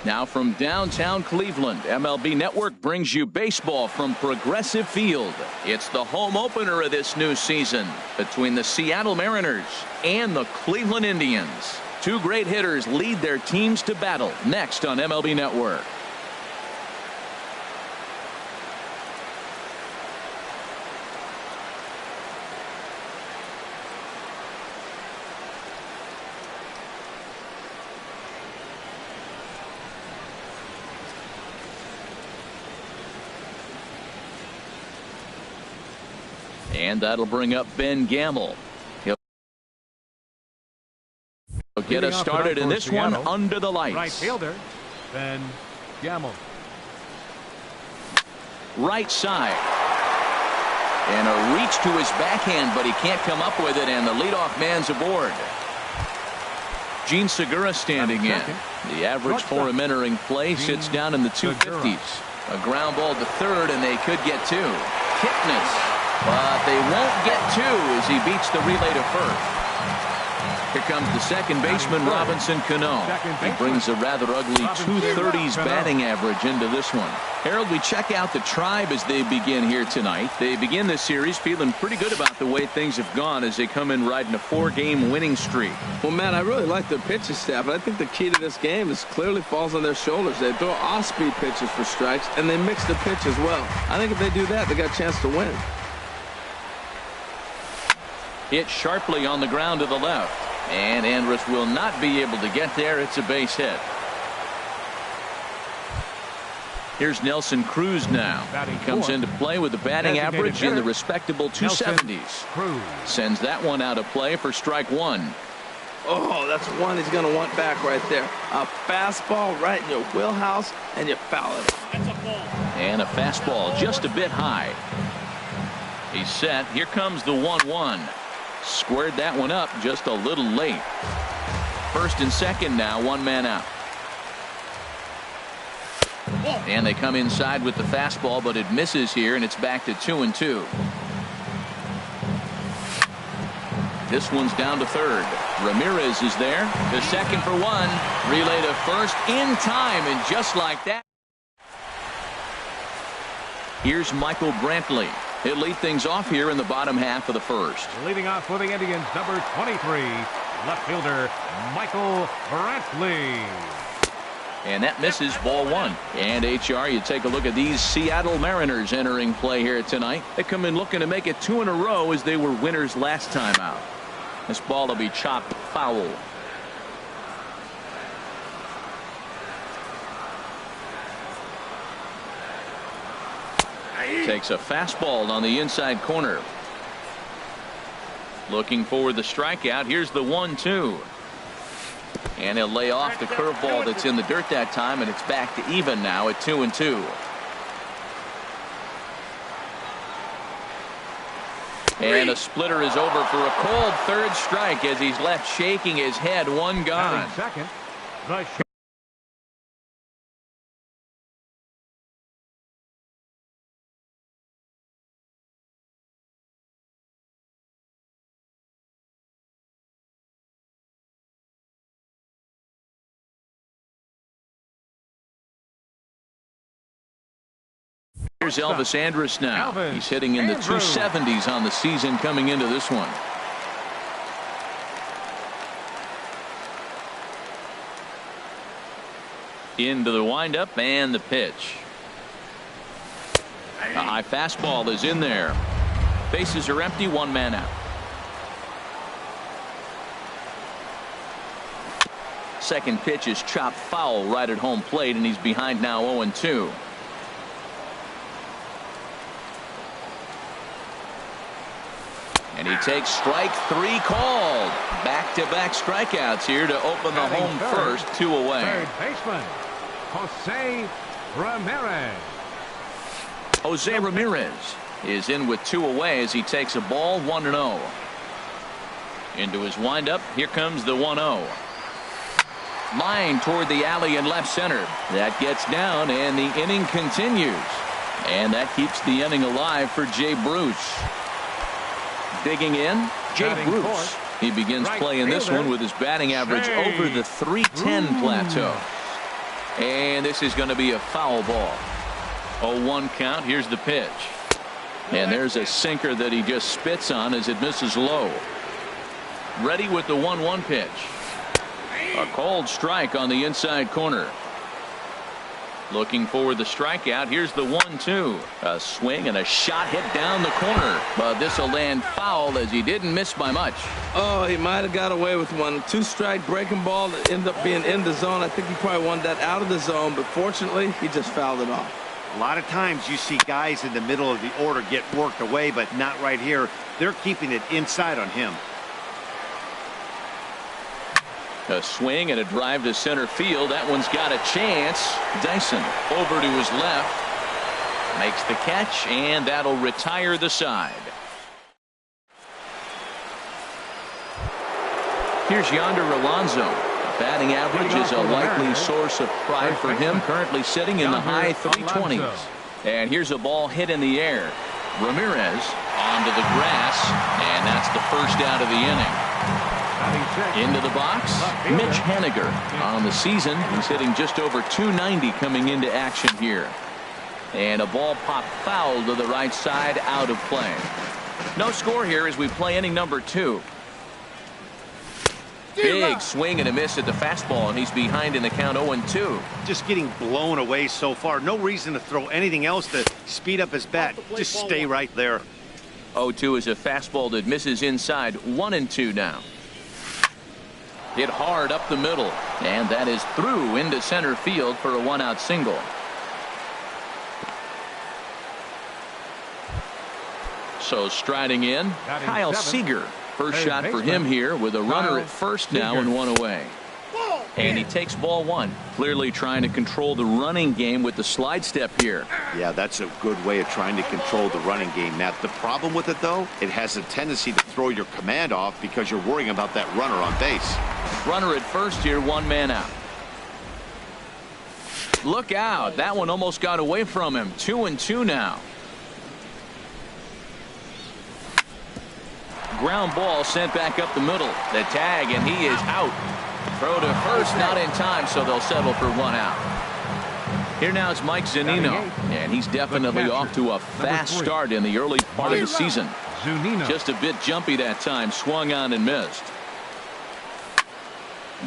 Now from downtown Cleveland, MLB Network brings you baseball from Progressive Field. It's the home opener of this new season between the Seattle Mariners and the Cleveland Indians. Two great hitters lead their teams to battle next on MLB Network. And that'll bring up Ben Gamble. He'll get us started in this one under the lights. Right fielder, Ben Gamble. Right side. And a reach to his backhand, but he can't come up with it, and the leadoff man's aboard. Gene Segura standing in. The average for him entering play sits down in the 250s. A ground ball to third, and they could get two. Kipnis. But they won't get two as he beats the relay to first. Here comes the second baseman, Robinson Cano. He brings a rather ugly 230s batting average into this one. Harold, we check out the Tribe as they begin here tonight. They begin this series feeling pretty good about the way things have gone as they come in riding a 4-game winning streak. Well, Matt, I really like their pitching staff, but I think the key to this game is clearly falls on their shoulders. They throw off-speed pitches for strikes, and they mix the pitch as well. I think if they do that, they got a chance to win. Hit sharply on the ground to the left. And Andrus will not be able to get there. It's a base hit. Here's Nelson Cruz now. He comes into play with a batting average in the respectable 270s. Sends that one out of play for strike one. Oh, that's one he's going to want back right there. A fastball right in your wheelhouse, and you foul it. And a fastball just a bit high. He's set. Here comes the 1-1. Squared that one up just a little late. First and second now, one man out. And they come inside with the fastball, but it misses here, and it's back to 2-2. This one's down to third. Ramirez is there. The second for one. Relay to first in time, and just like that. Here's Michael Brantley. He'll lead things off here in the bottom half of the first. Leading off for the Indians, number 23, left fielder Michael Brantley. And that misses, ball one. And HR, you take a look at these Seattle Mariners entering play here tonight. They come in looking to make it two in a row as they were winners last time out. This ball will be chopped foul. Takes a fastball on the inside corner. Looking for the strikeout. Here's the 1-2. And he'll lay off the curveball that's in the dirt that time, and it's back to even now at 2-2. And a splitter is over for a cold third strike as he's left shaking his head. One gone. Second. Here's Elvis Andrus now. He's hitting in the 270s on the season coming into this one. Into the windup and the pitch. A high fastball is in there. Bases are empty, one man out. Second pitch is chopped foul right at home plate, and he's behind now 0-2. And he takes strike three called. Back-to-back strikeouts here to open the home first, 2 away. Third baseman, Jose Ramirez. Jose Ramirez is in with 2 away as he takes a ball, 1-0. Into his windup, here comes the 1-0. Line toward the alley in left center. That gets down, and the inning continues. And that keeps the inning alive for Jay Bruce. Digging in, Jay Bruce. He begins playing this one with his batting average over the 310 plateau. And this is going to be a foul ball. 0-1 count. Here's the pitch. And there's a sinker that he just spits on as it misses low. Ready with the 1-1 pitch. A cold strike on the inside corner. Looking for the strikeout. Here's the 1-2. A swing and a shot hit down the corner. But this will land foul as he didn't miss by much. Oh, he might have got away with one. 2-strike breaking ball that ended up being in the zone. I think he probably wanted that out of the zone, but fortunately, he just fouled it off. A lot of times you see guys in the middle of the order get worked away, but not right here. They're keeping it inside on him. A swing and a drive to center field. That one's got a chance. Dyson over to his left. Makes the catch, and that'll retire the side. Here's Yonder Alonso. Batting average is a likely source of pride for him. Currently sitting in the high 320s. And here's a ball hit in the air. Ramirez onto the grass, and that's the first out of the inning. Into the box, Mitch Haniger. On the season, he's hitting just over 290 coming into action here. And a ball popped foul to the right side, out of play. No score here as we play inning number 2. Big swing and a miss at the fastball, and he's behind in the count 0-2. Just getting blown away so far. No reason to throw anything else to speed up his bat. Just stay right there. 0-2 is a fastball that misses inside. 1-2 now. Hit hard up the middle, and that is through into center field for a 1-out single. So striding in, Kyle Seager. First shot for him here with a runner at first now and one away. And he takes ball 1. Clearly trying to control the running game with the slide step here. Yeah, that's a good way of trying to control the running game, Matt. The problem with it, though, it has a tendency to throw your command off because you're worrying about that runner on base. Runner at first here, 1 man out. Look out. That one almost got away from him. 2-2 now. Ground ball sent back up the middle. The tag, and he is out. Throw to first, not in time, so they'll settle for 1 out. Here now is Mike Zunino, and he's definitely off to a fast start in the early part of the season. Just a bit jumpy that time, swung on and missed.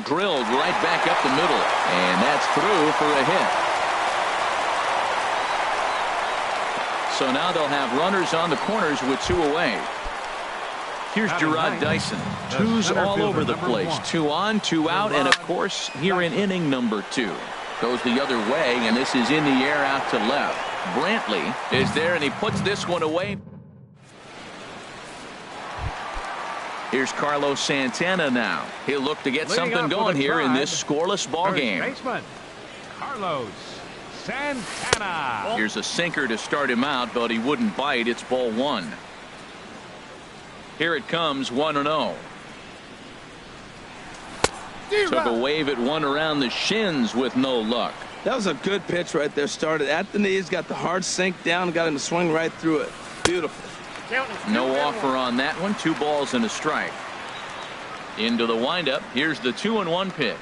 Drilled right back up the middle, and that's through for a hit. So now they'll have runners on the corners with 2 away. Here's Gerard Dyson. 2's all over the place. 2 on, 2 out, and of course here in inning number 2. Goes the other way, and this is in the air out to left. Brantley is there, and he puts this one away. Here's Carlos Santana now. He'll look to get something going here in this scoreless ball game. Carlos Santana. Here's a sinker to start him out, but he wouldn't bite. It's ball 1. Here it comes, 1-0. Took a wave at one around the shins with no luck. That was a good pitch right there. Started at the knees, got the hard sink down, got him to swing right through it. Beautiful. No offer on that one. 2 balls and a strike. Into the windup. Here's the 2-1 pitch.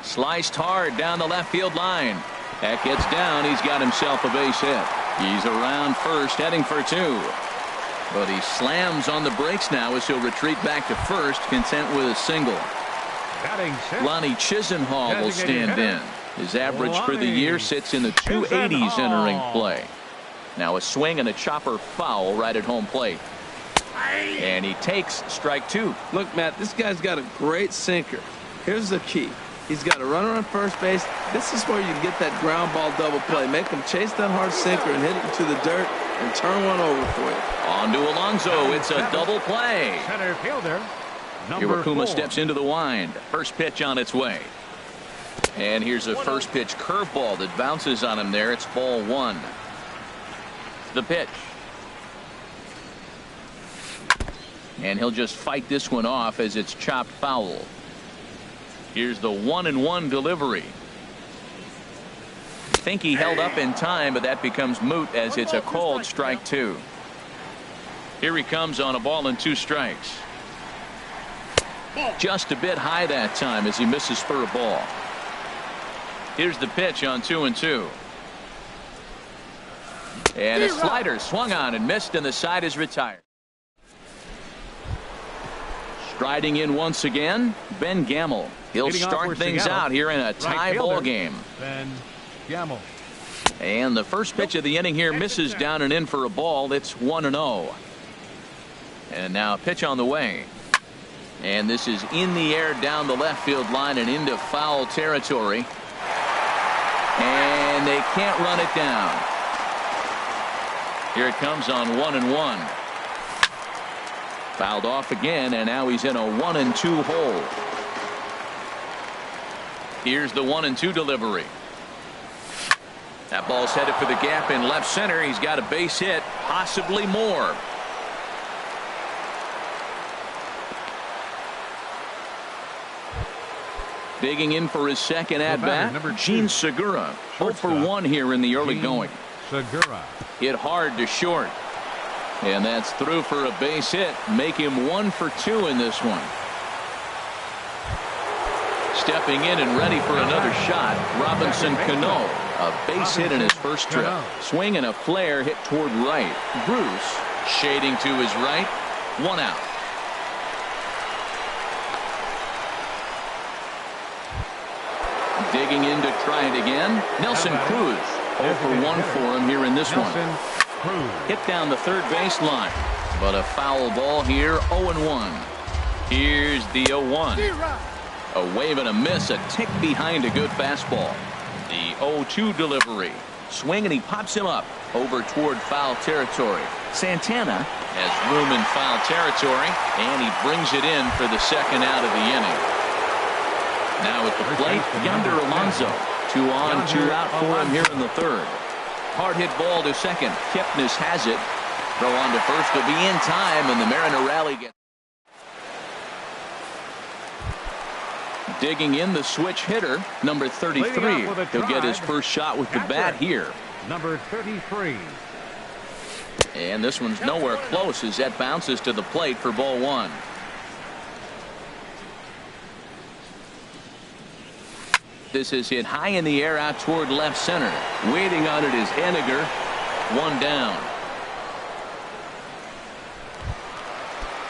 Sliced hard down the left field line. That gets down. He's got himself a base hit. He's around first, heading for 2. But he slams on the brakes now as he'll retreat back to first, content with a single. Lonnie Chisenhall will stand in. His average for the year sits in the 280s entering play. Now a swing and a chopper foul right at home plate. And he takes strike 2. Look, Matt, this guy's got a great sinker. Here's the key. He's got a runner on first base. This is where you can get that ground ball double play. Make him chase that hard sinker and hit it into the dirt and turn one over for you. On to Alonso. It's a double play. Center fielder. Iwakuma steps into the wind. First pitch on its way. And here's a first pitch curveball that bounces on him there. It's ball 1. The pitch. And he'll just fight this one off as it's chopped foul. Here's the 1-1 delivery. I think he held up in time, but that becomes moot as it's a cold strike 2. Here he comes on a ball and 2 strikes. Just a bit high that time as he misses for a ball. Here's the pitch on 2-2. And a slider swung on and missed, and the side is retired. Striding in once again, Ben Gamble. He'll start things out here in a tie ball game. Ben Gamble. And the first pitch of the inning here misses down and in for a ball. It's 1-0. And now a pitch on the way. And this is in the air down the left field line and into foul territory. And they can't run it down. Here it comes on 1-1. Fouled off again, and now he's in a 1-2 hole. Here's the 1-2 delivery. That ball's headed for the gap in left center. He's got a base hit, possibly more. Digging in for his second at-bat, Gene Segura. 0 for 1 here in the early going. Segura. Hit hard to short. And that's through for a base hit. Make him 1 for 2 in this one. Stepping in and ready for another shot, Robinson Cano. A base hit in his first trip. Swing and a flare hit toward right. Bruce shading to his right. 1 out. Digging in to try it again. Nelson Cruz. 0 for 1 for him here in this one. Hit down the third base line. But a foul ball here. 0-1. Here's the 0-1. A wave and a miss. A tick behind a good fastball. The 0-2 delivery. Swing and he pops him up over toward foul territory. Santana has room in foul territory, and he brings it in for the second out of the inning. Now at the plate, Yonder Alonso. 2 on, 2 out for him here in the third. Hard hit ball to second. Kipnis has it. Throw on to first will be in time, and the Mariner rally gets. Digging in the switch hitter, number 33. He'll get his first shot with the bat here. Number 33. And this one's nowhere close as that bounces to the plate for ball 1. This is hit high in the air out toward left center. Waiting on it is Henniger. 1 down.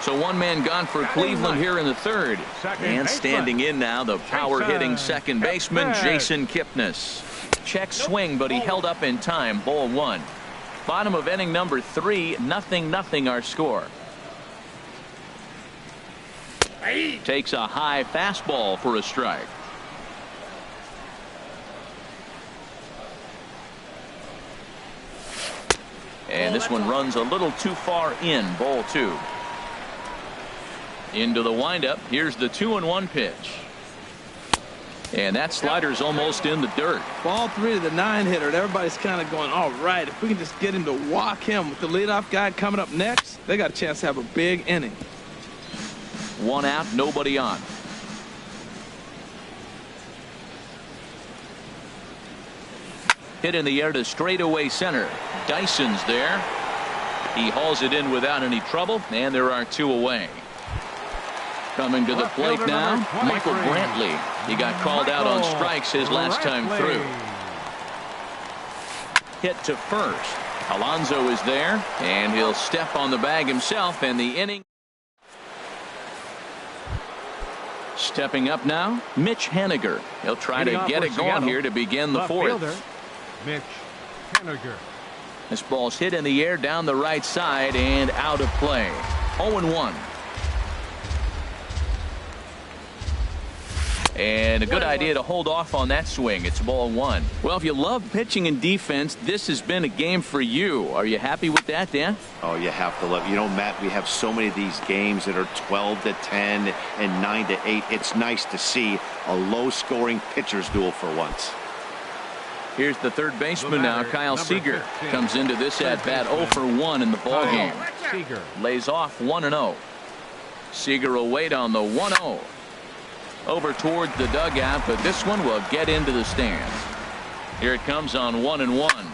So 1 man gone for Cleveland here in the third. And standing in now, the power-hitting second baseman, Jason Kipnis. Check swing, but he held up in time. Ball 1. Bottom of inning number 3, 0-0 our score. Takes a high fastball for a strike. And this one runs a little too far in. Ball 2. Into the windup. Here's the 2-1 pitch. And that slider's almost in the dirt. Ball 3 to the 9-hitter. Everybody's kind of going, all right, if we can just get him to walk him with the leadoff guy coming up next, they got a chance to have a big inning. 1 out, nobody on. Hit in the air to straightaway center. Dyson's there. He hauls it in without any trouble, and there are 2 away. Coming to the plate now, Michael Brantley. He got called out on strikes his last time through. Hit to first. Alonso is there, and he'll step on the bag himself, and the inning. Stepping up now, Mitch Henniger. He'll try to get it going here to begin the fourth. Mitch Henniger. This ball's hit in the air down the right side and out of play. 0-1. And a good idea to hold off on that swing. It's ball 1. Well, if you love pitching and defense, this has been a game for you. Are you happy with that, Dan? Oh, you have to love. You know, Matt, we have so many of these games that are 12-10 and 9-8. It's nice to see a low-scoring pitcher's duel for once. Here's the third baseman now, Kyle Seager. Comes into this at-bat 0 for 1 in the ballgame. Seager Lays off 1-0. Seager will wait on the 1-0. Over towards the dugout, but this one will get into the stands. Here it comes on 1-1.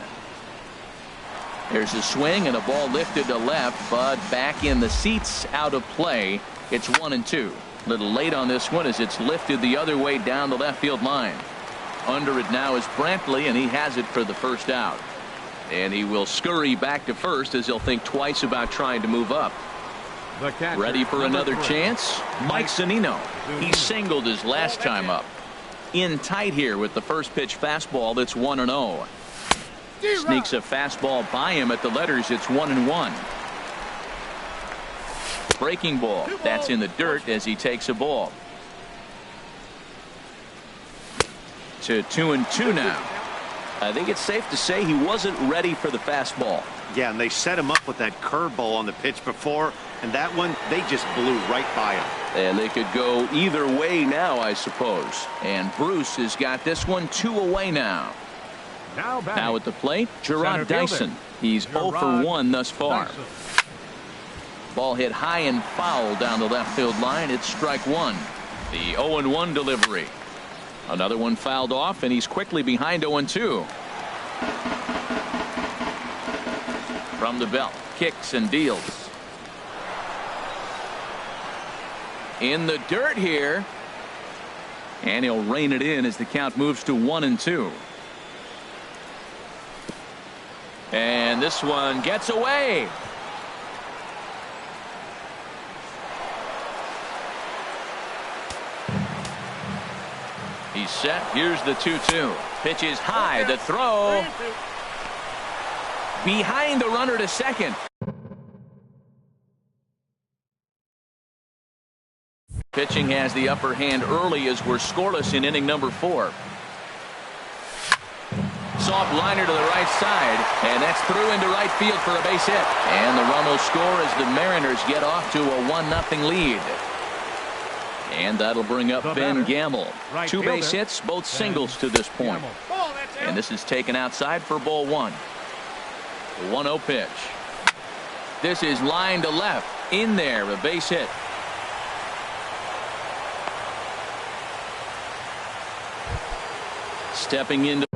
There's a swing and a ball lifted to left, but back in the seats, out of play. It's 1-2. Little late on this one as it's lifted the other way down the left field line. Under it now is Brantley, and he has it for the first out. And he will scurry back to first as he'll think twice about trying to move up. Ready for another chance? Mike Zunino. He singled his last time up. In tight here with the first pitch fastball that's 1-0. Sneaks a fastball by him at the letters. It's 1-1. Breaking ball. That's in the dirt as he takes a ball. To 2-2 now. I think it's safe to say he wasn't ready for the fastball. Yeah, and they set him up with that curveball on the pitch before, and that one, they just blew right by him. And they could go either way now, I suppose. And Bruce has got this one 2 away now. Now at the plate, Gerard Dyson. He's 0 for 1 thus far. Ball hit high and foul down the left field line. It's strike one. The 0-1 delivery. Another one fouled off, and he's quickly behind 0-2. From the belt, kicks and deals. In the dirt here. And he'll rein it in as the count moves to 1-2. And this one gets away. He's set. Here's the 2-2. Pitch is high. The throw. Behind the runner to second. Pitching has the upper hand early as we're scoreless in inning number 4. Soft liner to the right side, and that's through into right field for a base hit. And the run will score as the Mariners get off to a 1-0 lead. And that'll bring up Ben Gamble. 2 base hits, both singles to this point. And this is taken outside for ball 1. 1-0 pitch. This is line to left. In there, a base hit. Stepping into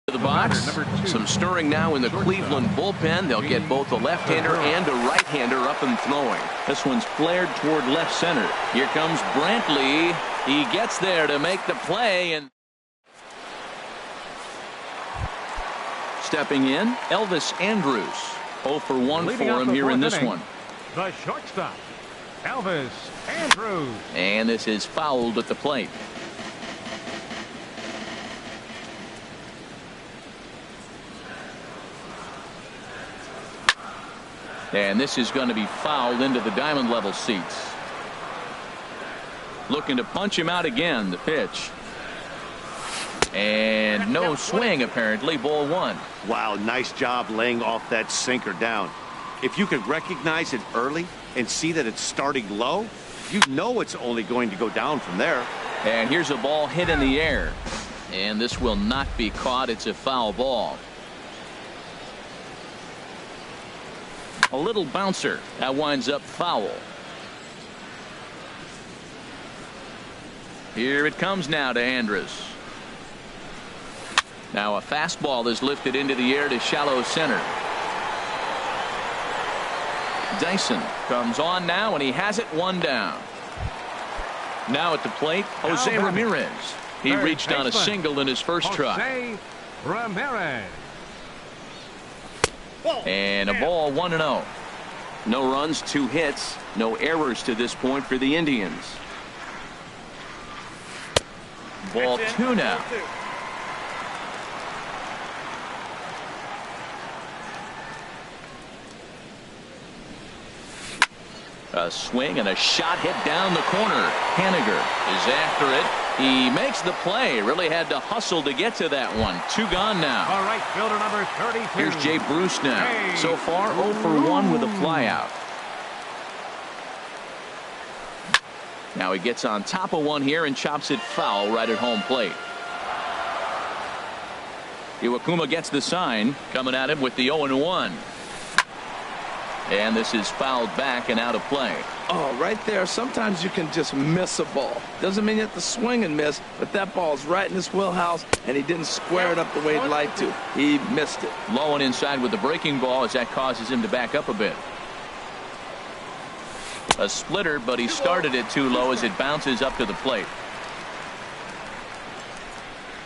the box. Some stirring now in the Cleveland bullpen. They'll get both a left-hander and a right-hander up and throwing. This one's flared toward left center. Here comes Brantley. He gets there to make the play, and stepping in, Elvis Andrus. 0 for 1 for him here in this one. The shortstop, Elvis Andrus. And this is fouled at the plate. And this is going to be fouled into the diamond level seats. Looking to punch him out again. The pitch. And no swing, apparently. Ball 1. Wow, nice job laying off that sinker down. If you could recognize it early and see that it's starting low, you know it's only going to go down from there. And here's a ball hit in the air. And this will not be caught. It's a foul ball. A little bouncer. That winds up foul. Here it comes now to Andrus. Now a fastball is lifted into the air to shallow center. Dyson comes on now, and he has it 1 down. Now at the plate, Jose Ramirez. He reached on a single in his first try. Jose Ramirez. And a ball 1-0. No runs, 2 hits, no errors to this point for the Indians. Ball 2 now. A swing and a shot hit down the corner. Haniger is after it. He makes the play. Really had to hustle to get to that one. 2 gone now. All right, fielder number 32. Here's Jay Bruce now. So far 0 for 1 with a flyout. Now he gets on top of one here and chops it foul right at home plate. Iwakuma gets the sign. Coming at him with the 0-1. And this is fouled back and out of play. Oh, right there. Sometimes you can just miss a ball. Doesn't mean you have to swing and miss, but that ball's right in his wheelhouse, and he didn't square it up the way he'd like to. He missed it. Low and inside with the breaking ball as that causes him to back up a bit. A splitter, but he started it too low as it bounces up to the plate.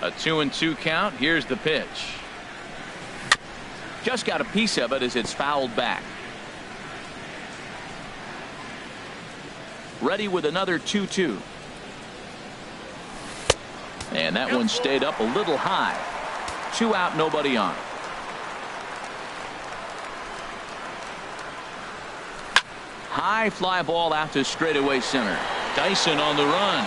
A 2-2 count. Here's the pitch. Just got a piece of it as it's fouled back. Ready with another 2-2. And that one stayed up a little high. 2 out, nobody on. High fly ball out to straightaway center. Dyson on the run.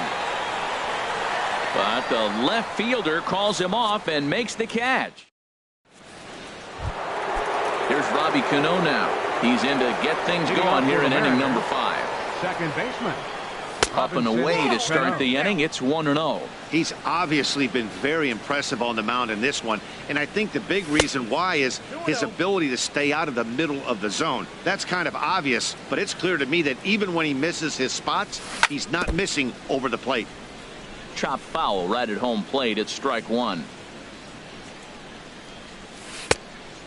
But the left fielder calls him off and makes the catch. Here's Robbie Cano now. He's in to get things going here in inning number 5. Second baseman. Up and away to start the inning. It's 1-0. He's obviously been very impressive on the mound in this one, and I think the big reason why is his ability to stay out of the middle of the zone. That's kind of obvious, but it's clear to me that even when he misses his spots, he's not missing over the plate. Chop foul right at home plate. It's strike 1.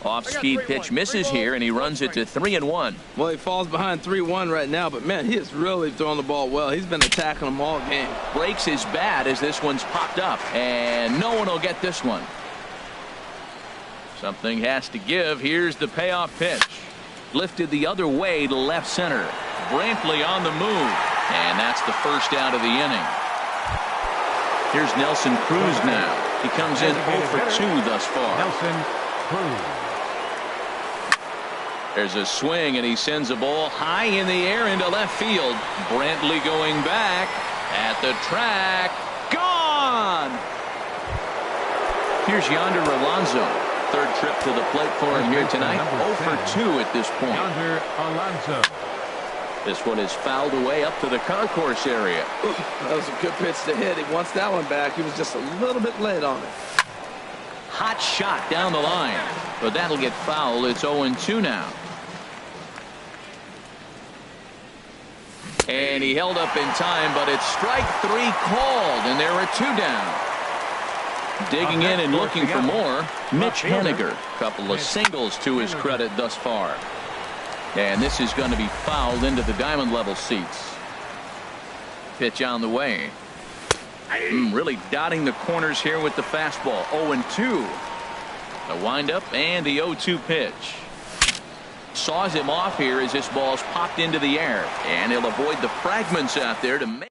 Off-speed pitch misses here, and he runs it to 3-1. Well, he falls behind 3-1 right now, but man, he is really throwing the ball well. He's been attacking them all game. Breaks his bat as this one's popped up, and no one will get this one. Something has to give. Here's the payoff pitch. Lifted the other way to left center. Brantley on the move, and that's the first out of the inning. Here's Nelson Cruz now. He comes in 0 for 2 thus far. Nelson Cruz. There's a swing, and he sends a ball high in the air into left field. Brantley going back at the track. Gone! Here's Yonder Alonso. Third trip to the plate for him here tonight. 0 for 2 at this point. Yonder Alonso. This one is fouled away up to the concourse area. That was a good pitch to hit. He wants that one back. He was just a little bit late on it. Hot shot down the line, but that'll get fouled. It's 0-2 now. And he held up in time, but it's strike 3 called, and there are 2 down. Digging in and looking for more, Mitch Haniger. Couple of singles to his credit thus far. And this is going to be fouled into the diamond level seats. Pitch on the way. Really dotting the corners here with the fastball. 0-2. The windup and the 0-2 pitch. Saws him off here as this ball's popped into the air, and he'll avoid the fragments out there to make.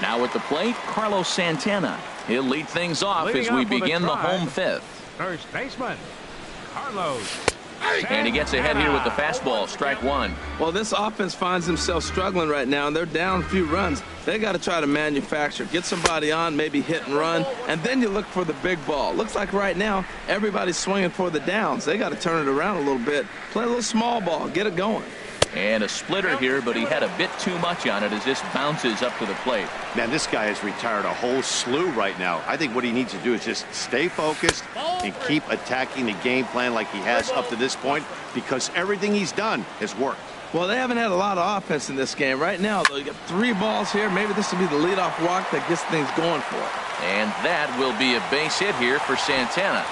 Now at the plate, Carlos Santana. He'll lead things off as we begin the home 5th. First baseman Carlos. And he gets ahead here with the fastball. Strike 1. Well, this offense finds himself struggling right now, and they're down a few runs. They got to try to manufacture, get somebody on, maybe hit and run, and then you look for the big ball. Looks like right now everybody's swinging for the downs. They got to turn it around a little bit, play a little small ball, get it going. And a splitter here, but he had a bit too much on it as this bounces up to the plate. Man, this guy has retired a whole slew right now. I think what he needs to do is just stay focused and keep attacking the game plan like he has up to this point, because everything he's done has worked. Well, they haven't had a lot of offense in this game. Right now, though, you got 3 balls here. Maybe this will be the leadoff walk that gets things going for it. And that will be a base hit here for Santana.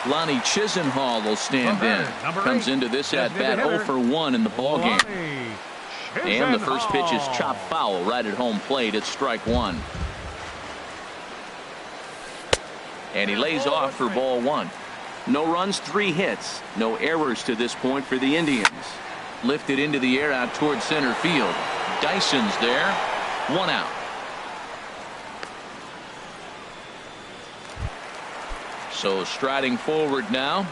Lonnie Chisenhall will stand in. Comes into this at-bat 0 for 1 in the ballgame. And the first pitch is chopped foul right at home plate. It's strike 1. And he lays off for ball 1. No runs, 3 hits. No errors to this point for the Indians. Lifted into the air out towards center field. Dyson's there. 1 out. So striding forward now.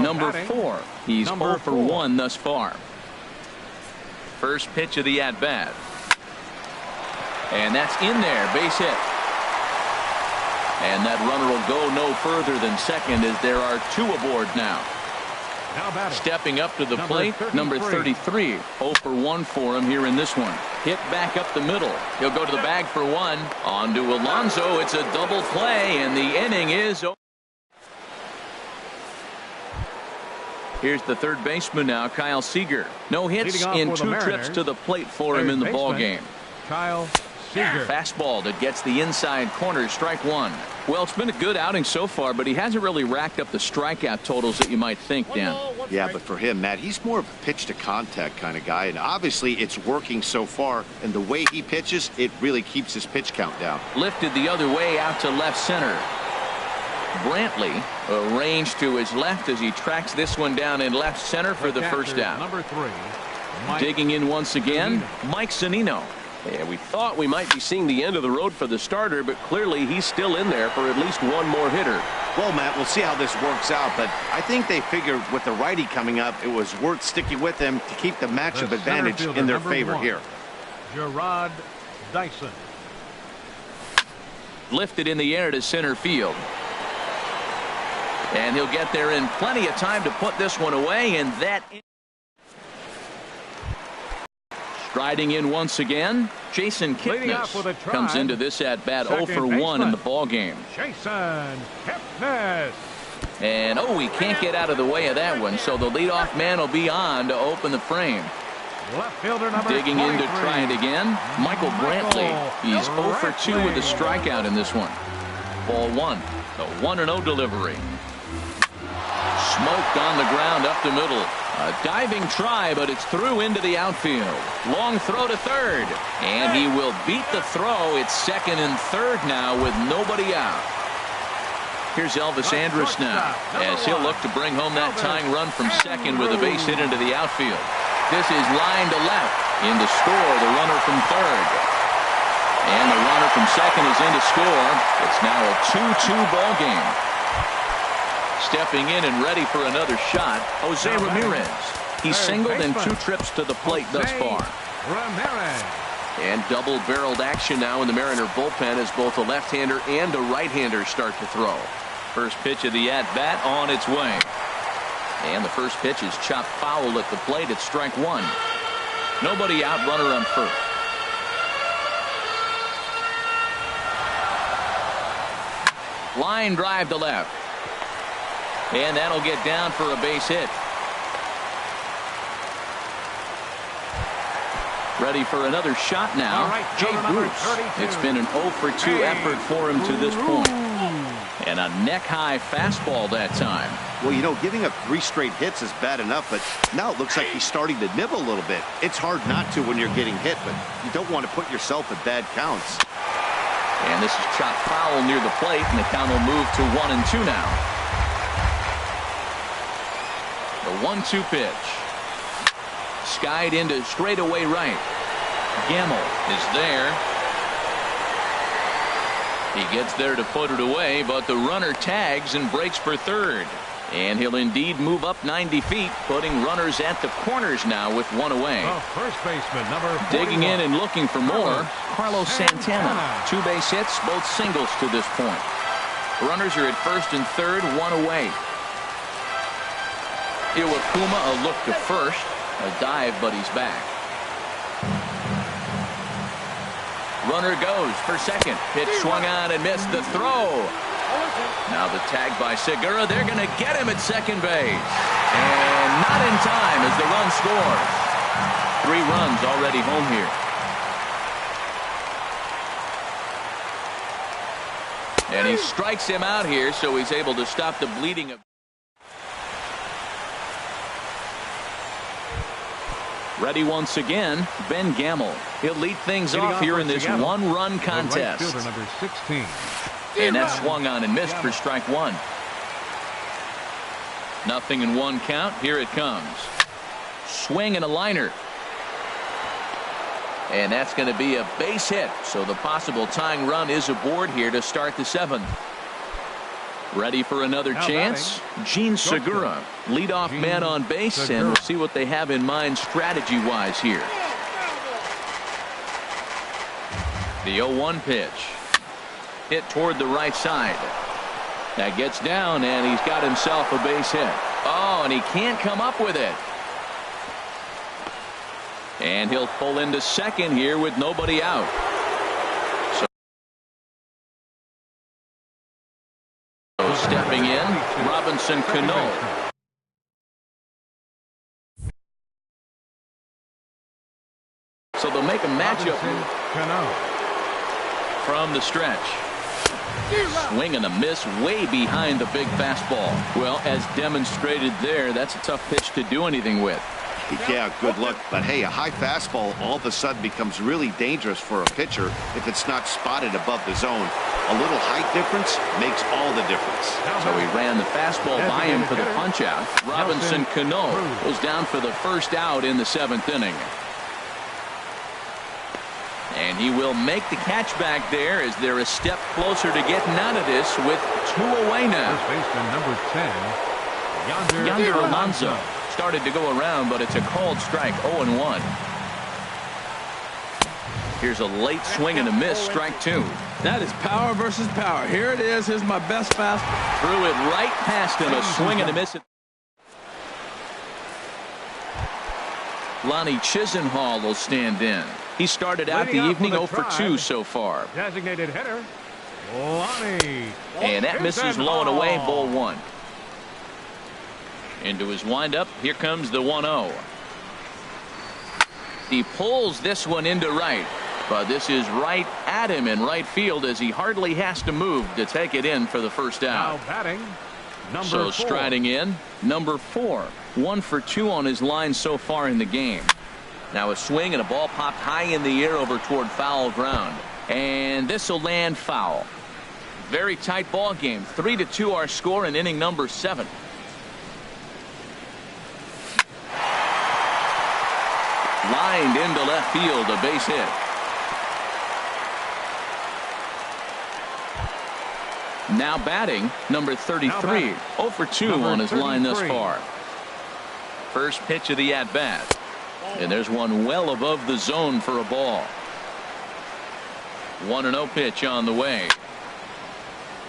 Number 4. He's 0 for 1 thus far. First pitch of the at-bat. And that's in there. Base hit. And that runner will go no further than second as there are 2 aboard now. Stepping up to the plate, number 33. 0 for 1 for him here in this one. Hit back up the middle. He'll go to the bag for 1. On to Alonso. It's a double play, and the inning is over. Here's the third baseman now, Kyle Seager. No hits in 2 trips to the plate for him in the ball game. Kyle Seager. Fastball that gets the inside corner, strike 1. Well, it's been a good outing so far, but he hasn't really racked up the strikeout totals that you might think, Dan. Yeah, but for him, Matt, he's more of a pitch to contact kind of guy, and obviously it's working so far, and the way he pitches, it really keeps his pitch count down. Lifted the other way out to left center. Brantley arranged to his left as he tracks this one down in left center for the first out. Number 3. Digging in once again, Mike Zunino. Yeah, we thought we might be seeing the end of the road for the starter, but clearly he's still in there for at least one more hitter. Well, Matt, we'll see how this works out, but I think they figured with the righty coming up, it was worth sticking with him to keep the matchup advantage in their favor here. Gerard Dyson. Lifted in the air to center field. And he'll get there in plenty of time to put this one away, and that striding in once again, Jason Kipnis comes into this at bat 0 for 1 in the ball game. Jason Kipnis. And he can't get out of the way of that one, so the leadoff man will be on to open the frame. Left fielder number Digging in to try it again, Michael Brantley. He's 0 for 2 with a strikeout in this one. Ball 1, the 1-0 delivery. Smoked on the ground up the middle. A diving try, but it's through into the outfield. Long throw to third, and he will beat the throw. It's second and third now with nobody out. Here's Elvis Andrus now, as he'll look to bring home that tying run from second with a base hit into the outfield. This is line to left. In to score, the runner from third. And the runner from second is in to score. It's now a 2-2 ball game. Stepping in and ready for another shot, Jose Ramirez. He's singled in 2 trips to the plate thus far. Ramirez. And double-barreled action now in the Mariner bullpen as both a left-hander and a right-hander start to throw. First pitch of the at-bat on its way. And the first pitch is chopped foul at the plate. It's strike 1. Nobody out, runner on first. Line drive to left. And that'll get down for a base hit. Ready for another shot now. Jay Bruce. It's been an 0 for 2 effort for him to this point. And a neck-high fastball that time. Well, you know, giving up 3 straight hits is bad enough, but now it looks like he's starting to nibble a little bit. It's hard not to when you're getting hit, but you don't want to put yourself in bad counts. And this is chopped foul near the plate, and the count will move to 1-2 now. The 1-2 pitch. Skied into straightaway right. Gamble is there. He gets there to put it away, but the runner tags and breaks for third. And he'll indeed move up 90 feet, putting runners at the corners now with one away. First baseman, number 41. Digging in and looking for more, Carlos Santana. 2 base hits, both singles to this point. Runners are at first and third, 1 away. Iwakuma a look to first. A dive, but he's back. Runner goes for second. Pitch swung on and missed the throw. Now the tag by Segura. They're going to get him at second base. And not in time as the run scores. 3 runs already home here. And he strikes him out here, so he's able to stop the bleeding of. Ready once again, Ben Gamble. He'll lead things off here in this 1-run contest. Right fielder, number 16. And that swung on and missed for strike 1. Nothing in 1 count. Here it comes. Swing and a liner. And that's going to be a base hit. So the possible tying run is aboard here to start the 7th. Ready for another chance? Gene Segura, leadoff man on base, and we'll see what they have in mind strategy-wise here. The 0-1 pitch. Hit toward the right side. That gets down, and he's got himself a base hit. Oh, and he can't come up with it. And he'll pull into second here with nobody out. Stepping in, Robinson Cano. matchup Cano. from the stretch. Swing and a miss way behind the big fastball. Well, as demonstrated there, that's a tough pitch to do anything with. Yeah, good luck. But hey, a high fastball all of a sudden becomes really dangerous for a pitcher if it's not spotted above the zone. A little height difference makes all the difference. So he ran the fastball by him for the punch out. Robinson Cano goes down for the first out in the 7th inning. And he will make the catch back there as they're a step closer to getting out of this with 2 away now. First baseman number 10, Yonder Alonso started to go around, but it's a called strike. 0-1. Here's a late swing and a miss. Strike 2. That is power versus power. Here it is. Here's my best fastball. Threw it right past him. A swing and a miss. Lonnie Chisenhall will stand in. He started out the evening 0 for 2 so far. designated hitter, Lonnie. And that misses low and away. Ball 1. Into his windup. Here comes the 1-0. He pulls this one into right. But this is right at him in right field as he hardly has to move to take it in for the first out. Now batting, number So 4. striding in, number 4. 1 for 2 on his line so far in the game. Now a swing and a ball popped high in the air over toward foul ground. And this will land foul. Very tight ball game. 3-2 our score in inning number 7. Lined into left field, a base hit. Now batting, number 33. 0 for 2 on his line thus far. First pitch of the at-bat. And there's one well above the zone for a ball. 1-0 pitch on the way.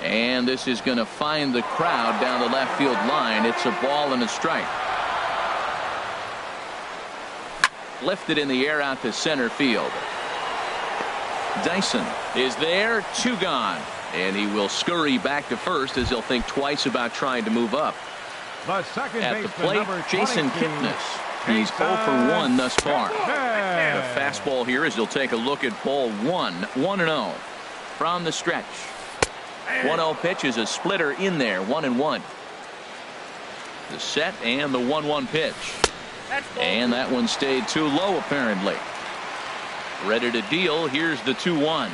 And this is going to find the crowd down the left field line. It's a ball and a strike. Lifted in the air out to center field. Dyson is there. 2 gone. And he will scurry back to first as he'll think twice about trying to move up. The second At the baseman, plate, number Jason 22, Kipnis. He's 0 for 1 thus far. The fastball here as he'll take a look at ball 1. 1-0 from the stretch. 1-0 pitch is a splitter in there. 1-1. The set and the 1-1 pitch. And that one stayed too low apparently. Ready to deal. Here's the 2-1.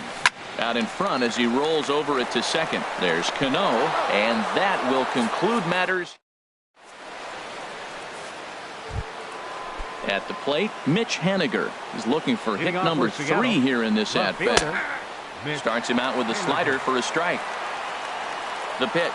Out in front as he rolls over it to second. There's Cano, and that will conclude matters. At the plate, Mitch Haniger is looking for hit number 3 here in this at-bat. Starts him out with a slider for a strike. The pitch.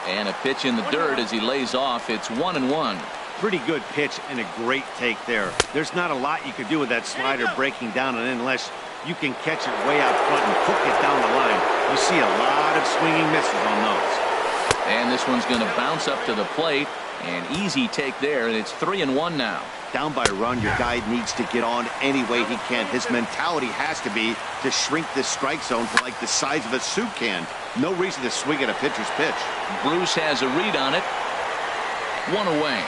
And a pitch in the dirt as he lays off. It's 1-1. Pretty good pitch and a great take there. There's not a lot you could do with that slider breaking down and in unless you can catch it way out front and hook it down the line. You see a lot of swinging misses on those. And this one's going to bounce up to the plate. An easy take there, and it's 3-1 now. Down by a run, your guy needs to get on any way he can. His mentality has to be to shrink this strike zone to like the size of a soup can. No reason to swing at a pitcher's pitch. Bruce has a read on it. 1 away.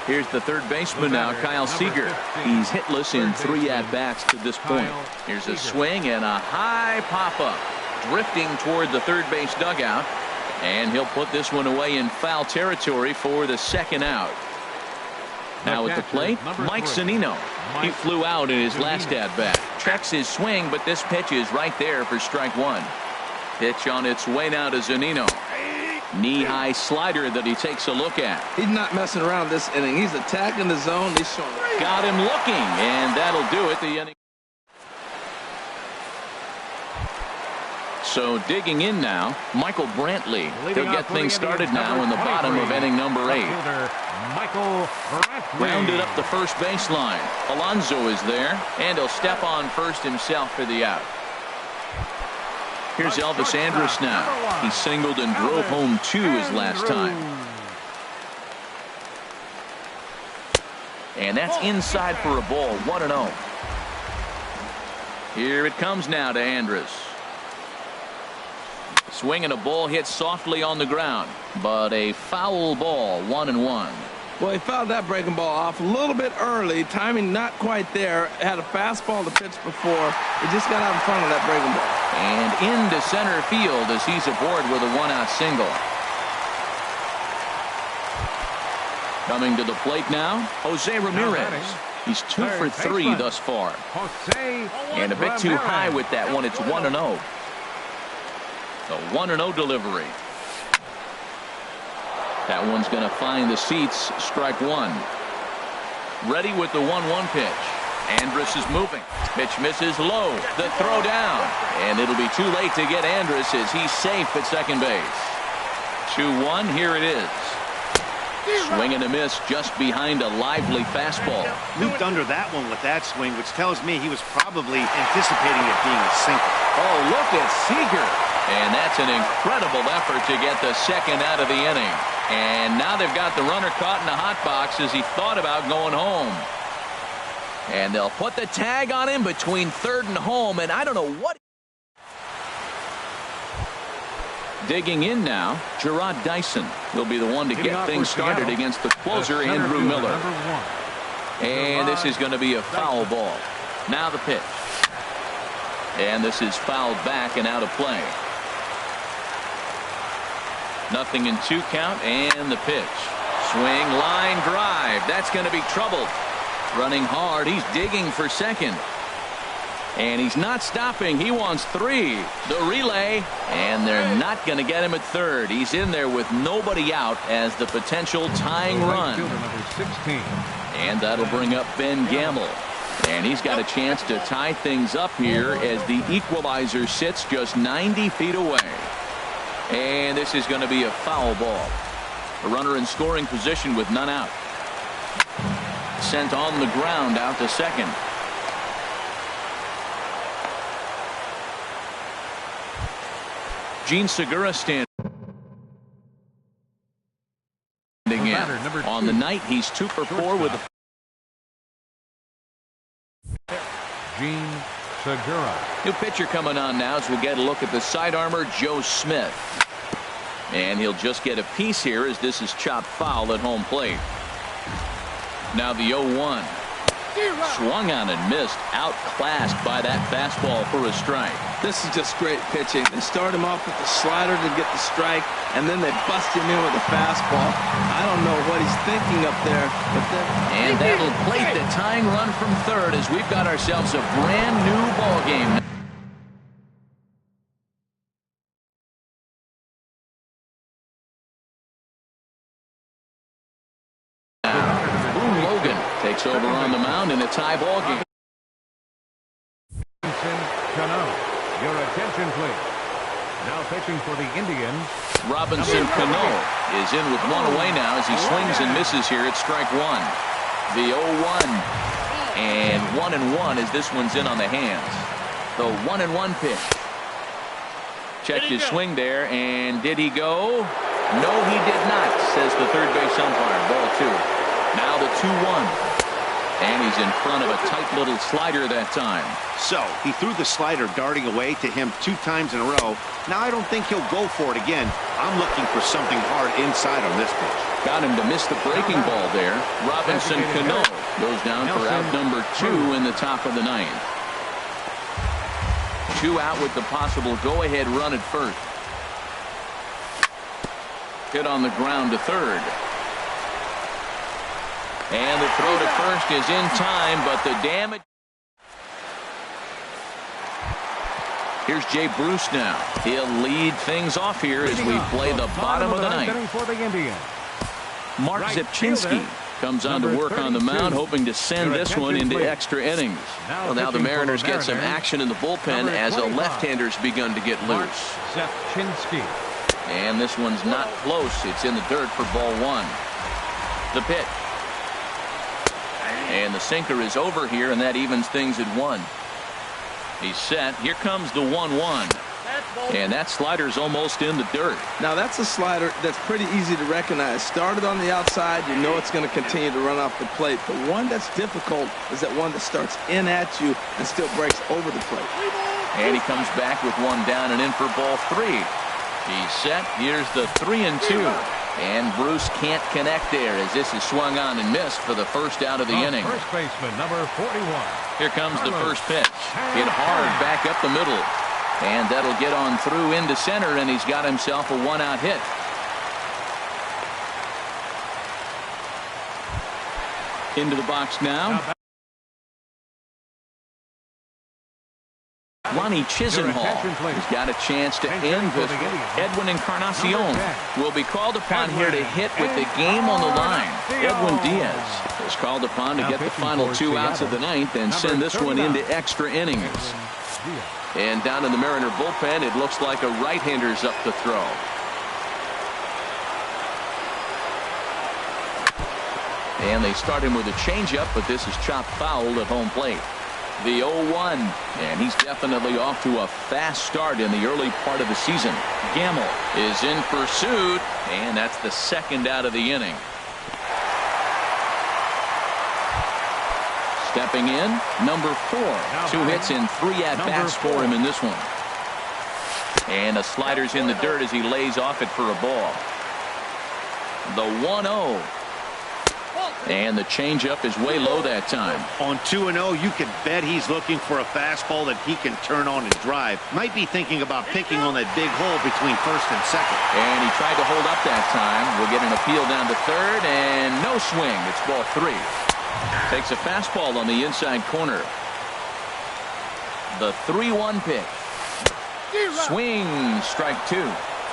Here's the third baseman now, Kyle Seager. He's hitless in 3 at-bats to this point. Here's a swing and a high pop-up. Drifting toward the third base dugout. And he'll put this one away in foul territory for the second out. Now at the plate, Mike Zunino. He flew out in his last at-bat. Checks his swing, but this pitch is right there for strike 1. Pitch on its way now to Zunino. Knee-high slider that he takes a look at. He's not messing around this inning. He's attacking the zone. He's showing. Got him looking, and that'll do it. The inning. So digging in now, Michael Brantley. He'll get things started now in the bottom of inning number 8. Michael Brantley. Rounded up the first baseline. Alonso is there, and he'll step on first himself for the out. Here's Elvis Andrus now. He singled and drove home 2 his last time. And that's inside for a ball. 1-0. Here it comes now to Andrus. Swing and a ball hit softly on the ground, but a foul ball. 1-1. Well, he fouled that breaking ball off a little bit early. Timing not quite there. Had a fastball to pitch before. He just got out in front of that breaking ball. And into center field as he's aboard with a one-out single. Coming to the plate now, Jose Ramirez. He's 2 for 3 thus far. And a bit too high with that one. It's 1-0. The 1-0 delivery. That one's going to find the seats. Strike one. Ready with the 1-1 pitch. Andrus is moving. Pitch misses low. The throw down. And it'll be too late to get Andrus as he's safe at second base. 2-1. Here it is. Swing and a miss just behind a lively fastball. Looped under that one with that swing, which tells me he was probably anticipating it being a sinker. Oh, look at Seager. And that's an incredible effort to get the second out of the inning. And now they've got the runner caught in the hot box as he thought about going home. And they'll put the tag on him between third and home, and I don't know what. Digging in now, Gerard Dyson will be the one to get things started against the closer, Andrew Miller. And this is going to be a foul ball. Now the pitch. And this is fouled back and out of play. 0-2 count, and the pitch. Swing, line drive. That's going to be trouble. Running hard. He's digging for second. And he's not stopping. He wants 3. The relay. And they're not going to get him at third. He's in there with nobody out as the potential tying run. And that'll bring up Ben Gamble. And he's got a chance to tie things up here as the equalizer sits just 90 feet away. And this is going to be a foul ball. A runner in scoring position with none out. Sent on the ground out to second. Gene Segura standing in. On the night, he's 2 for 4 with a Gene Segura. new pitcher coming on now as we'll get a look at the side armor, Joe Smith. And he'll just get a piece here as this is chopped foul at home plate. Now the 0-1. Swung on and missed. Outclassed by that fastball for a strike. This is just great pitching. They start him off with the slider to get the strike, and then they bust him in with a fastball. I don't know what he's thinking up there. And that'll plate the tying run from third as we've got ourselves a brand new ball game. Takes over on the mound in a tie ball game. Your attention, please. Now pitching for the Indians. Robinson Cano is in with one away now as he swings and misses here at strike one. The 0-1 and 1-1 as this one's in on the hands. The 1-1 pitch. Checked his swing there, and did he go? No, he did not, says the third base umpire. Ball 2. Now the 2-1. And he's in front of a tight little slider that time. So he threw the slider darting away to him 2 times in a row. Now I don't think he'll go for it again. I'm looking for something hard inside on this pitch. Got him to miss the breaking ball there. Robinson Cano goes down for out number 2 in the top of the 9th. 2 out with the possible go-ahead run at first. Hit on the ground to third. And the throw to first is in time, but the damage. Here's Jay Bruce now. He'll lead things off here as we play the bottom of the 9th. Mark Zipchinski comes on to work on the mound, hoping to send this one into extra innings. Well, now the Mariners get some action in the bullpen as a left-hander's begun to get loose. And this one's not close. It's in the dirt for ball 1. The pitch. And the sinker is over here, and that evens things at 1. He's set. Here comes the 1-1. And that slider's almost in the dirt. Now that's a slider that's pretty easy to recognize. Started on the outside, you know it's going to continue to run off the plate. The one that's difficult is that one that starts in at you and still breaks over the plate. And he comes back with 1 down and in for ball 3. He's set. Here's the 3-2. And Bruce can't connect there as this is swung on and missed for the first out of the inning. First baseman, number 41. Here comes the first pitch. Hit hard back up the middle. And that'll get on through into center, and he's got himself a one-out hit. Into the box now. Ronnie Chisenhall has got a chance to end this. Edwin Encarnacion will be called upon here to hit with the game on the line. Edwin Diaz is called upon to get the final 2 outs of the ninth and send this one into extra innings. And down in the Mariner bullpen, it looks like a right-hander's up to throw. And they start him with a changeup, but this is chopped foul at home plate. The 0-1, and he's definitely off to a fast start in the early part of the season. Gamble is in pursuit, and that's the second out of the inning. Stepping in, number 4. 2 hits and 3 at-bats for him in this one. And a slider's in the dirt as he lays off it for a ball. The 1-0. And the changeup is way low that time. On 2-0, you can bet he's looking for a fastball that he can turn on and drive. Might be thinking about picking on that big hole between first and second. And he tried to hold up that time. We'll get an appeal down to third, and no swing. It's ball 3. Takes a fastball on the inside corner. The 3-1 pitch. Swing, strike 2.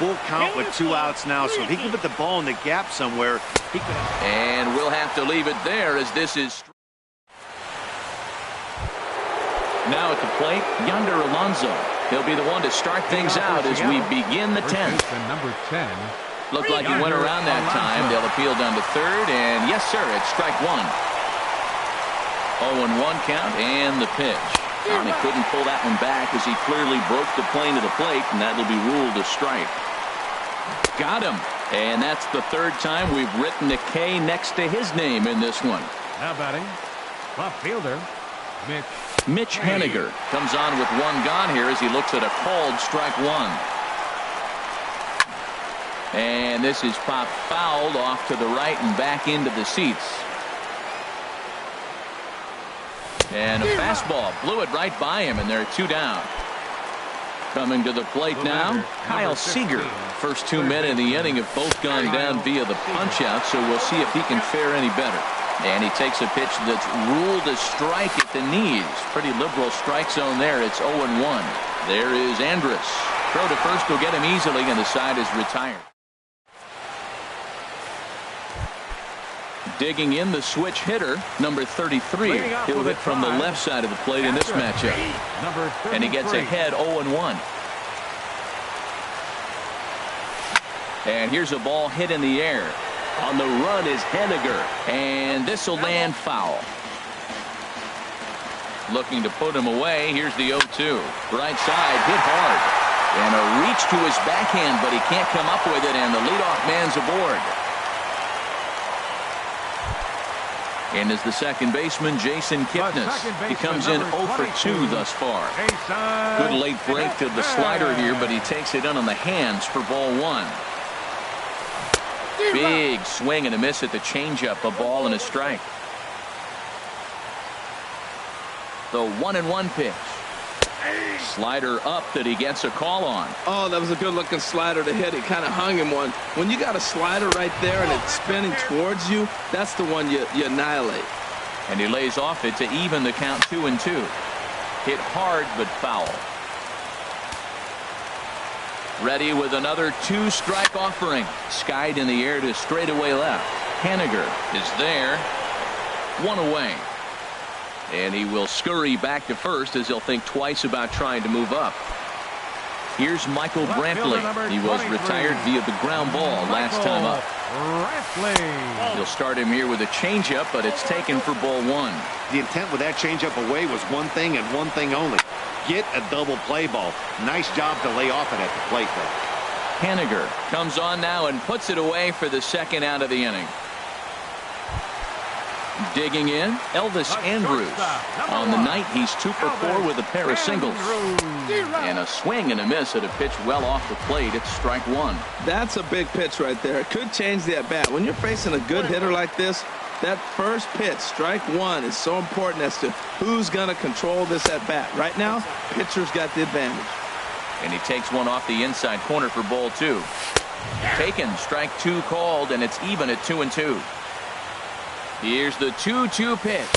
Full count with 2 outs now, so if he can put the ball in the gap somewhere, he can. And we'll have to leave it there as this is. Now at the plate, Yonder Alonso. He'll be the one to start things out as we begin the 10th. Number 10. Looked like he went around that time. They'll appeal down to third, and yes, sir, it's strike 1. 0-1 count, and the pitch. And he couldn't pull that one back as he clearly broke the plane of the plate, and that'll be ruled a strike. Got him. And that's the third time we've written a K next to his name in this one. Now batting, left fielder, Mitch Haniger comes on with 1 gone here as he looks at a called strike 1. And this is popped fouled off to the right and back into the seats. And a fastball blew it right by him, and they're 2 down. Coming to the plate now, Kyle Seager. First 2 men in the inning have both gone down via the punch-out, so we'll see if he can fare any better. And he takes a pitch that's ruled a strike at the knees. Pretty liberal strike zone there. It's 0-1. There is Andrus. Throw to first will get him easily, and the side is retired. Digging in the switch hitter, number 33. He'll hit from the left side of the plate in this matchup. And he gets ahead 0-1. And here's a ball hit in the air. On the run is Haniger. And this will land foul. Looking to put him away. Here's the 0-2. Right side, hit hard. And a reach to his backhand, but he can't come up with it, and the leadoff man's aboard. And as the second baseman, Jason Kipnis. He comes in 0 for 2 thus far. Good late break to the slider here, but he takes it in on the hands for ball 1. Big swing and a miss at the changeup, a ball and a strike. The 1-1 pitch. Slider up that he gets a call on. Oh, that was a good-looking slider to hit. He kind of hung him one. When you got a slider right there and it's spinning towards you, that's the one you annihilate. And he lays off it to even the count 2-2. Hit hard but foul. Ready with another 2-strike offering. Skied in the air to straightaway left. Haniger is there. 1 away. And he will scurry back to first as he'll think twice about trying to move up. Here's Michael Brantley. He was retired via the ground ball last time up. He'll start him here with a changeup, but it's taken for ball 1. The intent with that changeup away was one thing and one thing only. Get a double play ball. Nice job to lay off it at the plate, though. Haniger comes on now and puts it away for the second out of the inning. Digging in, Elvis Andrus. On the night, he's 2 for 4 with a pair of singles. And a swing and a miss at a pitch well off the plate. It's strike one. That's a big pitch right there. It could change the at-bat. When you're facing a good hitter like this, that first pitch, strike one, is so important as to who's going to control this at-bat. Right now, pitcher's got the advantage. And he takes one off the inside corner for ball two. Taken, strike two called, and it's even at 2-2. Here's the 2-2 pitch.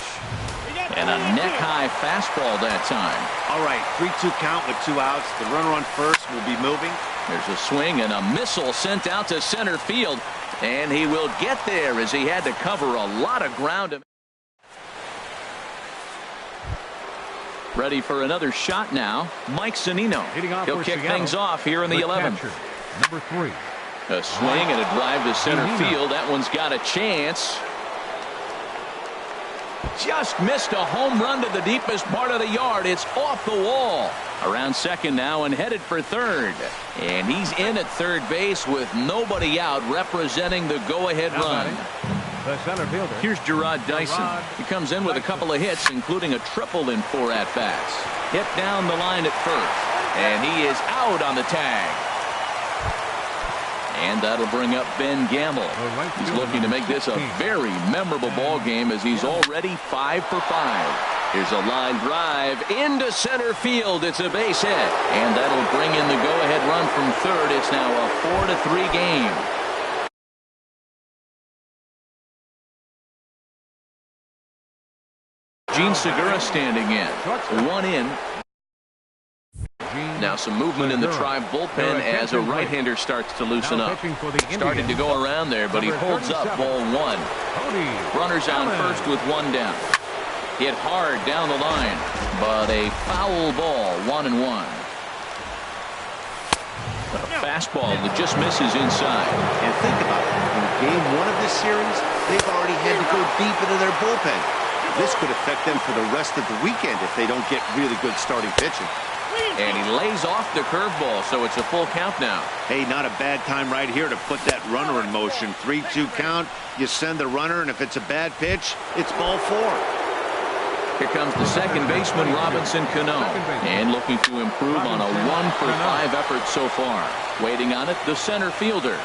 And a neck-high fastball that time. All right, 3-2 count with 2 outs. The runner on first will be moving. There's a swing and a missile sent out to center field. And he will get there as he had to cover a lot of ground. Ready for another shot now, Mike Zunino. He'll kick things off here in the 11th. Number 3. A swing and a drive to center field. That one's got a chance. Just missed a home run to the deepest part of the yard. It's off the wall. Around second now and headed for third. And he's in at third base with nobody out, representing the go-ahead run. The center fielder. Here's Gerard Dyson. He comes in with a couple of hits, including a triple in 4 at-bats. Hit down the line at first. And he is out on the tag. And that'll bring up Ben Gamble. He's looking to make this a very memorable ball game as he's already 5 for 5. Here's a line drive into center field. It's a base hit. And that'll bring in the go-ahead run from third. It's now a 4-3 game. Gene Segura standing in. 1 in. Now some movement in the Tribe bullpen as a right-hander starts to loosen up. Started to go around there, but he holds up ball 1. Runners on first with 1 down. Hit hard down the line, but a foul ball, 1-1. A fastball that just misses inside. And think about it. In game 1 of this series, they've already had to go deep into their bullpen. This could affect them for the rest of the weekend if they don't get really good starting pitching. And he lays off the curveball, so it's a full count now. Hey, not a bad time right here to put that runner in motion. 3-2 count, you send the runner, and if it's a bad pitch, it's ball 4. Here comes the second baseman, Robinson Cano. And looking to improve on a 1 for 5 effort so far. Waiting on it, the center fielder.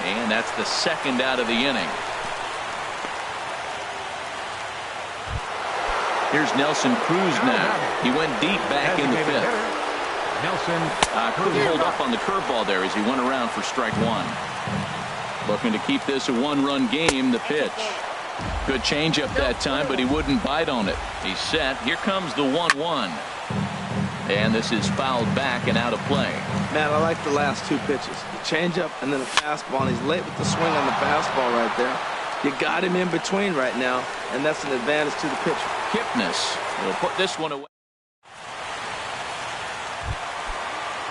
And that's the second out of the inning. Here's Nelson Cruz now. He went deep back in the 5th. Couldn't hold up on the curveball there as he went around for strike 1. Looking to keep this a 1-run game. The pitch. Good changeup that time, but he wouldn't bite on it. He's set. Here comes the 1-1. And this is fouled back and out of play. Man, I like the last 2 pitches. The changeup and then a fastball. And he's late with the swing on the fastball right there. You got him in between right now, and that's an advantage to the pitcher. Kipnis will put this one away.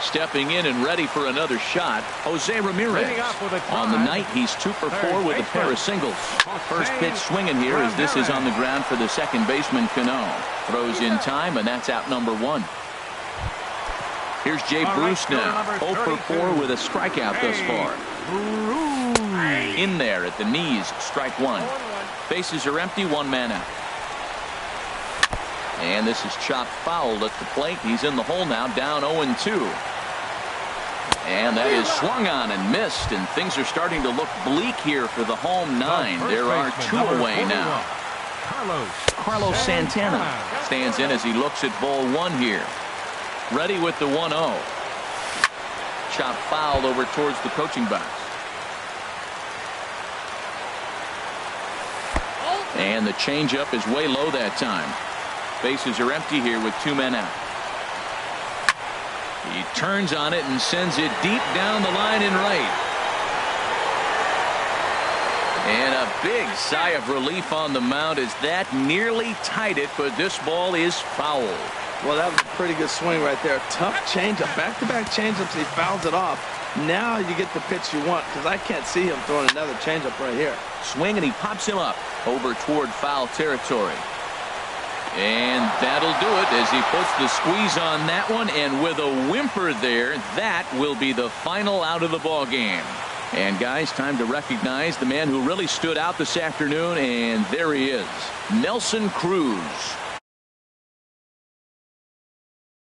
Stepping in and ready for another shot, Jose Ramirez. On the night, he's 2 for 4 with a pair of singles. First pitch swinging here as this is on the ground for the second baseman, Cano. Throws in time, and that's out number 1. Here's Jay Bruce now, 0 for 4 with a strikeout thus far. In there at the knees, strike 1. Bases are empty, 1 man out. And this is chopped foul at the plate. He's in the hole now, down 0-2. And that is swung on and missed, and things are starting to look bleak here for the home 9. There are 2 away now. Carlos Santana stands in as he looks at ball 1 here. Ready with the 1-0. Chopped foul over towards the coaching box. And the changeup is way low that time. Bases are empty here with 2 men out. He turns on it and sends it deep down the line in right. And a big sigh of relief on the mound as that nearly tied it, but this ball is foul. Well, that was a pretty good swing right there. Tough changeup. Back-to-back changeups. He fouls it off. Now you get the pitch you want, because I can't see him throwing another changeup right here. Swing, and he pops him up over toward foul territory. And that'll do it as he puts the squeeze on that one, and with a whimper there, that will be the final out of the ball game. And guys, time to recognize the man who really stood out this afternoon, and there he is, Nelson Cruz.